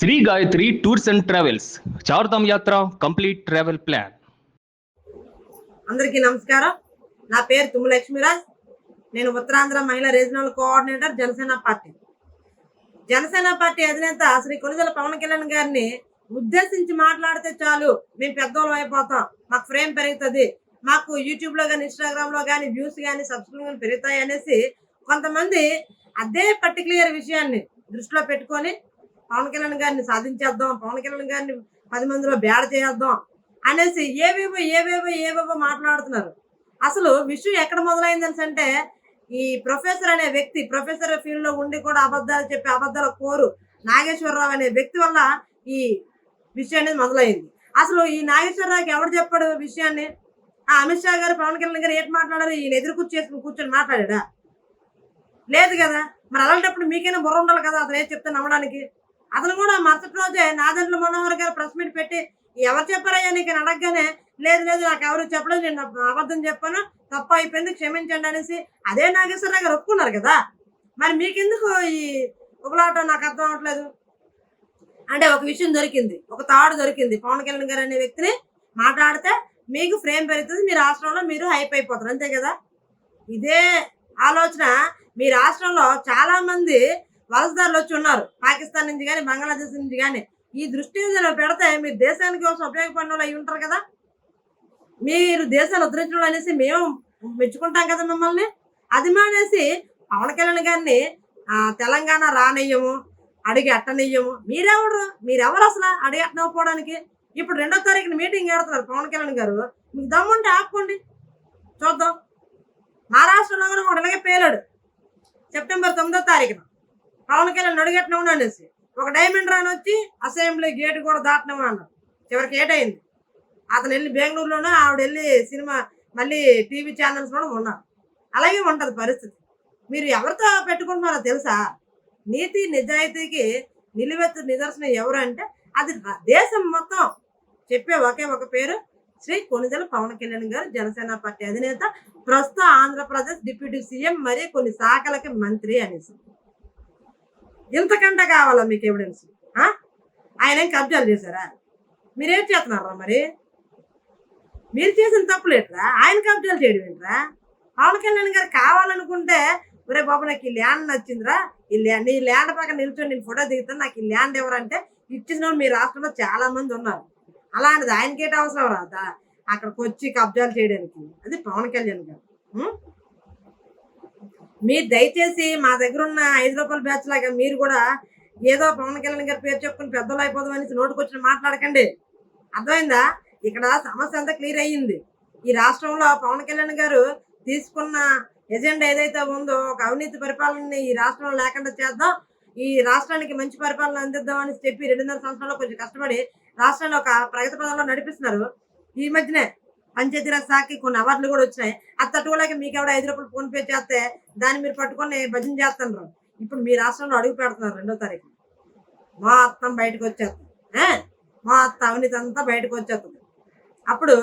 Shri Gayatri tours and travels Chardham Yatra complete travel plan. అందరికీ నమస్కారం. నా పేరు తుమ్ము లక్ష్మీరాజ్. నేను ఉత్తరాంధ్ర మహిళా regional coordinator Janasena party. Janasena party అధినేత శ్రీ కొణిదెల పవన్ కళ్యాణ్ గారిని ఉద్దేశించి మాట్లాడితే చాలు, మేము పెద్దోళ్ళం అయిపోతాం, మాకు ఫ్రేమ్ పెరుగుతుంది, మాకు యూట్యూబ్లో కానీ ఇన్స్టాగ్రామ్లో కానీ వ్యూస్ కానీ సబ్స్క్రిప్షన్ పెరుగుతాయి అనేసి కొంతమంది అదే పర్టికులర్ విషయాన్ని దృష్టిలో పెట్టుకొని పవన్ కళ్యాణ్ గారిని సాధించేద్దాం, పవన్ కళ్యాణ్ గారిని 10 మందిలో బేడ చేద్దాం అనేసి ఏవేవో మాట్లాడుతున్నారు. అసలు విషయం ఎక్కడ మొదలైందని అంటే, ఈ ప్రొఫెసర్ అనే వ్యక్తి, ప్రొఫెసర్ ఫీల్డ్ లో ఉండి కూడా అబద్ధాలు చెప్పి అబద్ధాల కోరు నాగేశ్వరరావు అనే వ్యక్తి వల్ల ఈ విషయం అనేది మొదలైంది. అసలు ఈ నాగేశ్వరరావుకి ఎవరు చెప్పాడు విషయాన్ని? అమిత్ షా గారు పవన్ కళ్యాణ్ గారు ఏంటి మాట్లాడారు? ఈయన ఎదురు కూర్చొని మాట్లాడా? లేదు కదా. మరి అలాంటప్పుడు మీకైనా బుర్ర ఉండాలి కదా అతను ఏం చెప్తే నమ్మడానికి. అతను కూడా మరుసటి రోజే నాదెండ్ల మనోహర్ గారు ప్రెస్ మీట్ పెట్టి, ఎవరు చెప్పారయ్యా నీకు అని అడగగానే, లేదు నాకు ఎవరు చెప్పలేదు, నేను అబద్ధం చెప్పాను, తప్పు అయిపోయింది, క్షమించండి అనేసి అదే నాగేశ్వరరావు గారు ఒప్పుకున్నారు కదా. మరి మీకెందుకు ఈ ఉబలాటం? నాకు అర్థం అవ్వట్లేదు. అంటే ఒక విషయం దొరికింది, ఒక తాడు దొరికింది. పవన్ కళ్యాణ్ గారు అనే వ్యక్తిని మాట్లాడితే మీకు ఫ్రేమ్ పెరుగుతుంది, మీ రాష్ట్రంలో మీరు హైప్ అయిపోతారు, అంతే కదా. ఇదే ఆలోచన మీ రాష్ట్రంలో చాలా మంది వలసదారులు వచ్చి ఉన్నారు, పాకిస్తాన్ నుంచి కానీ బంగ్లాదేశ్ నుంచి కానీ. ఈ దృష్టి పెడితే మీరు దేశానికి కోసం ఉపయోగపడిన వాళ్ళు అయి ఉంటారు కదా. మీరు దేశాన్ని ఉద్ధరించడం అనేసి మేము మెచ్చుకుంటాం కదా మిమ్మల్ని. అది మానేసి పవన్ కళ్యాణ్ గారిని తెలంగాణ రానియ్యము, అడిగి అట్టనియ్యము. మీరెవరు అసలు అడిగి అట్టనవ్వడానికి? ఇప్పుడు 2వ తారీఖున మీటింగ్ పెడుతున్నారు పవన్ కళ్యాణ్ గారు. మీకు దమ్ముంటే ఆపుకోండి, చూద్దాం. మహారాష్ట్రలో కూడా ఒక ఇలాగే పేలాడు సెప్టెంబర్ 9వ తారీఖున పవన్ కళ్యాణ్ అడిగట్టినవు అనేసి. ఒక డైమండ్ రాని వచ్చి అసెంబ్లీ గేటు కూడా దాటినాము అన్నారు. చివరికి ఏటైంది? అతను వెళ్ళి బెంగళూరులోనూ, ఆవిడ వెళ్ళి సినిమా మళ్ళీ టీవీ ఛానల్స్లోనూ ఉన్నారు. అలాగే ఉంటుంది పరిస్థితి. మీరు ఎవరితో పెట్టుకుంటున్నారో తెలుసా? నీతి నిజాయితీకి నిలువెత్తు నిదర్శనం ఎవరు అంటే అది దేశం మొత్తం చెప్పే ఒకే ఒక పేరు, శ్రీ కొణిదెల పవన్ కళ్యాణ్ గారు, జనసేన పార్టీ అధినేత, ప్రస్తుత ఆంధ్రప్రదేశ్ డిప్యూటీ సీఎం, మరి కొన్ని శాఖలకి మంత్రి అనేసి. ఇంతకంటే కావాలా మీకు ఎవిడెన్స్? ఆయన ఏం కబ్జాలు చేశారా? మీరేం చేస్తున్నారా? మరి మీరు చేసిన తప్పులేట్రా, ఆయన కబ్జాలు చేయడం ఏంట్రా? పవన్ కళ్యాణ్ గారు కావాలనుకుంటే, ఒరే బాబు నాకు ఈ ల్యాండ్ నచ్చిందిరా, నీ ల్యాండ్ పక్కన నిల్చొని నేను ఫోటో దిగుతాను, నాకు ఈ ల్యాండ్ ఎవరంటే ఇచ్చిన మీ రాష్ట్రంలో చాలా మంది ఉన్నారు. అలాంటిది ఆయనకేట అవసరం రాదా అక్కడికి వచ్చి కబ్జాలు చేయడానికి? అది పవన్ కళ్యాణ్ గారు. మీరు దయచేసి మా దగ్గర ఉన్న 5 రూపాయల బ్యాచ్ లాగా మీరు కూడా ఏదో పవన్ కళ్యాణ్ గారి పేరు చెప్పుకుని పెద్దలు అయిపోదాం అనేసి నోటుకొచ్చిన మాట్లాడకండి. అర్థమైందా? ఇక్కడ సమస్య అంతా క్లియర్ అయ్యింది. ఈ రాష్ట్రంలో పవన్ కళ్యాణ్ గారు తీసుకున్న ఎజెండా ఏదైతే ఉందో, ఒక అవినీతి పరిపాలనని ఈ రాష్ట్రంలో లేకుండా చేద్దాం, ఈ రాష్ట్రానికి మంచి పరిపాలన అందిద్దాం అని చెప్పి 2.5 సంవత్సరాల్లో కొంచెం కష్టపడి రాష్ట్రాన్ని ఒక ప్రగతి పదంలో నడిపిస్తున్నారు. ఈ మధ్యనే పంచాయతీరాజ్ శాఖకి కొన్ని అవార్డులు కూడా వచ్చినాయి. అది తట్టుకోలేక మీకు ఎవడ 5 రూపాయలు ఫోన్ పే చేస్తే దాన్ని మీరు పట్టుకొని భజన చేస్తున్నారు. ఇప్పుడు మీ రాష్ట్రంలో అడుగు పెడుతున్నారు 2వ తారీఖు. మొత్తం బయటకు వచ్చేస్తుంది, మొత్తం అవినీతి అంతా బయటకు వచ్చేస్తుంది. అప్పుడు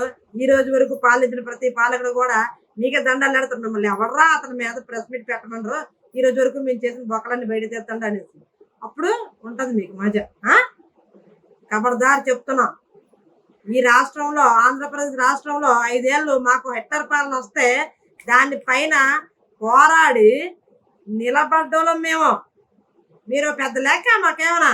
ఈ రోజు వరకు పాలించిన ప్రతి పాలకుడు కూడా మీకే దండాలు పెడతారు. మిమ్మల్ని ఎవర్రా అతని మీద ప్రెస్ మీట్ పెట్టమన్నారు, ఈ రోజు వరకు మేము చేసిన బొక్కలన్నీ బయట తెస్తండి అనేసి. అప్పుడు ఉంటుంది మీకు మజా. ఖబర్దార్ చెప్తున్నాం. ఈ రాష్ట్రంలో, ఆంధ్రప్రదేశ్ రాష్ట్రంలో 5 ఏళ్ళు మాకు హెక్టర్ పాలన వస్తే దాని పైన పోరాడి నిలబడ్డోళ్ళం మేము. మీరు పెద్ద లెక్క మాకేమన్నా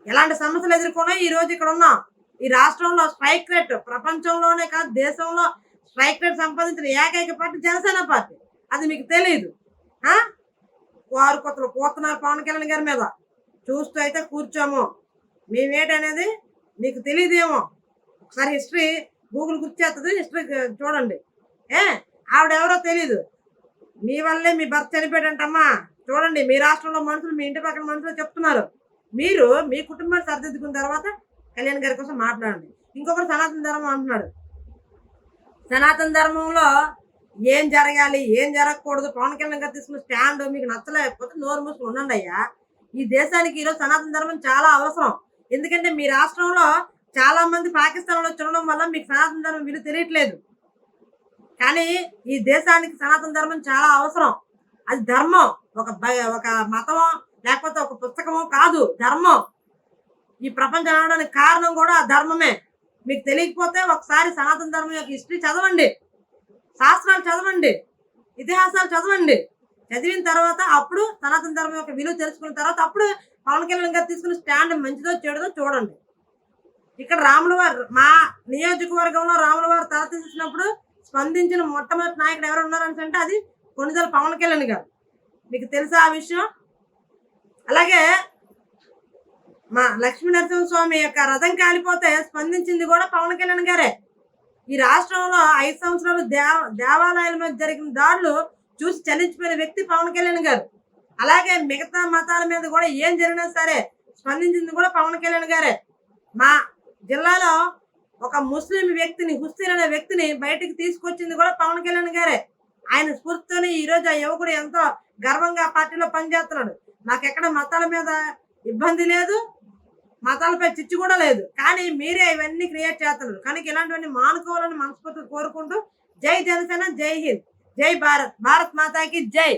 ఎలాంటి సమస్యలు ఎదుర్కొన్నా ఈ రోజు ఇక్కడ ఉన్నాం. ఈ రాష్ట్రంలో స్ట్రైక్ రేట్ ప్రపంచంలోనే కాదు దేశంలో స్ట్రైక్ రేట్ సంపాదించిన ఏకైక పార్టీ జనసేన పార్టీ. అది మీకు తెలియదు. వారు కొత్తలు పోతున్నారు పవన్ కళ్యాణ్ గారి మీద. చూస్తూ అయితే కూర్చోము. మేమేటనేది మీకు తెలియదేమో. ఒకసారి హిస్టరీ గూగుల్ గుర్చేస్తుంది, హిస్టరీ చూడండి. ఆవిడెవరో తెలీదు, మీ వల్లే మీ భర్త చనిపోయాడంటమ్మా. చూడండి, మీ రాష్ట్రంలో మనుషులు, మీ ఇంటి పక్కన మనుషులు చెప్తున్నారు. మీరు మీ కుటుంబాన్ని సరిదిద్దుకున్న తర్వాత కళ్యాణ్ గారి కోసం మాట్లాడండి. ఇంకొకరు సనాతన ధర్మం అంటున్నాడు. సనాతన ధర్మంలో ఏం జరగాలి, ఏం జరగకూడదు, పవన్ కళ్యాణ్ గారు తీసుకున్న స్టాండ్ మీకు నచ్చలేకపోతే నోరు మూసుకుని ఉండండి అయ్యా. ఈ దేశానికి ఈరోజు సనాతన ధర్మం చాలా అవసరం. ఎందుకంటే మీ రాష్ట్రంలో చాలా మంది పాకిస్తాన్లో చూడడం వల్ల మీకు సనాతన ధర్మం విలువ తెలియట్లేదు. కానీ ఈ దేశానికి సనాతన ధర్మం చాలా అవసరం. అది ధర్మం, ఒక మతం లేకపోతే ఒక పుస్తకము కాదు, ధర్మం. ఈ ప్రపంచం అనడానికి కారణం కూడా ఆ ధర్మమే. మీకు తెలియకపోతే ఒకసారి సనాతన ధర్మం యొక్క హిస్టరీ చదవండి, శాస్త్రాలు చదవండి, ఇతిహాసాలు చదవండి. చదివిన తర్వాత అప్పుడు సనాతన ధర్మం యొక్క విలువ తెలుసుకున్న తర్వాత అప్పుడు పవన్ కళ్యాణ్ గారు తీసుకున్న స్టాండ్ మంచిదో చెడుదో చూడండి. ఇక్కడ రాముల వారు మా నియోజకవర్గంలో రాముల వారు తల తీసినప్పుడు స్పందించిన మొట్టమొదటి నాయకుడు ఎవరు ఉన్నారని అంటే అది కొణిదెల పవన్ కళ్యాణ్ గారు. మీకు తెలుసా ఆ విషయం? అలాగే మా లక్ష్మీ నరసింహస్వామి యొక్క రథం కాలిపోతే స్పందించింది కూడా పవన్ కళ్యాణ్ గారే. ఈ రాష్ట్రంలో 5 సంవత్సరాలు దేవాలయాల మీద జరిగిన దాడులు చూసి చలించిపోయిన వ్యక్తి పవన్ కళ్యాణ్ గారు. అలాగే మిగతా మతాల మీద కూడా ఏం జరిగినా సరే స్పందించింది కూడా పవన్ కళ్యాణ్ గారే. మా జిల్లాలో ఒక ముస్లిం వ్యక్తిని, హుస్సేన్ అనే వ్యక్తిని బయటికి తీసుకొచ్చింది కూడా పవన్ కళ్యాణ్ గారే. ఆయన స్ఫూర్తితోనే ఈరోజు ఆ యువకుడు ఎంతో గర్వంగా పార్టీలో పనిచేస్తున్నాడు. నాకెక్కడ మతాల మీద ఇబ్బంది లేదు, మతాలపై చిచ్చు కూడా లేదు. కానీ మీరే ఇవన్నీ క్రియేట్ చేస్తున్నారు. కనుక ఇలాంటివన్నీ మానుకోవాలని మనస్ఫూర్తిగా కోరుకుంటూ జై జనసేన, జై హింద్, జై భారత్, భారత్ మాతాకి జై.